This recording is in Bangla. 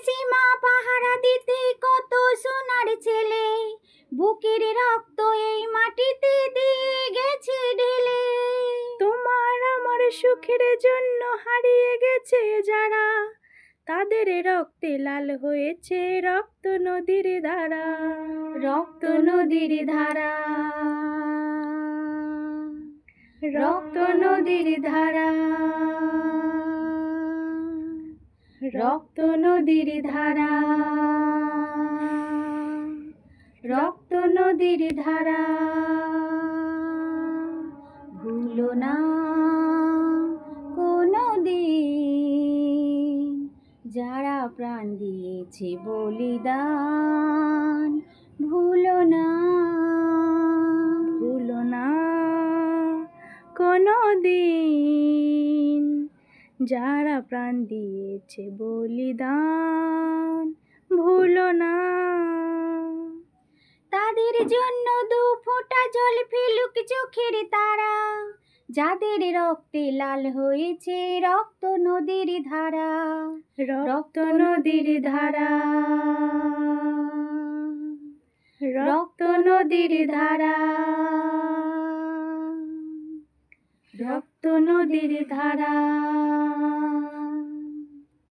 সীমা পাহারা দিতে কত সোনার ছেলে, বুকের রক্ত এই মাটিতে দিয়ে গেছে ঢেলে। তোমার আমার সুখের জন্য হারিয়ে গেছে যারা, তাদের রক্তে লাল হয়েছে রক্ত নদীর ধারা। রক্ত নদীর ধারা, রক্ত নদীর ধারা, রক্ত নদীর ধারা, রক্ত নদীর ধারা। ভুলো না কোনো দিন যারা প্রাণ দিয়েছে বলিদান। ভুলো না, ভুলো না কোনো দিন যারা প্রাণ দিয়েছে বলিদান। ভুলো না। তাদের জন্য দু ফোঁটা জল ফেলুক চোখের তারা, যাদের রক্তে লাল হয়েছে রক্ত নদীর ধারা। রক্ত নদীর ধারা, রক্ত নদীর ধারা, রক্ত নদীর ধারা।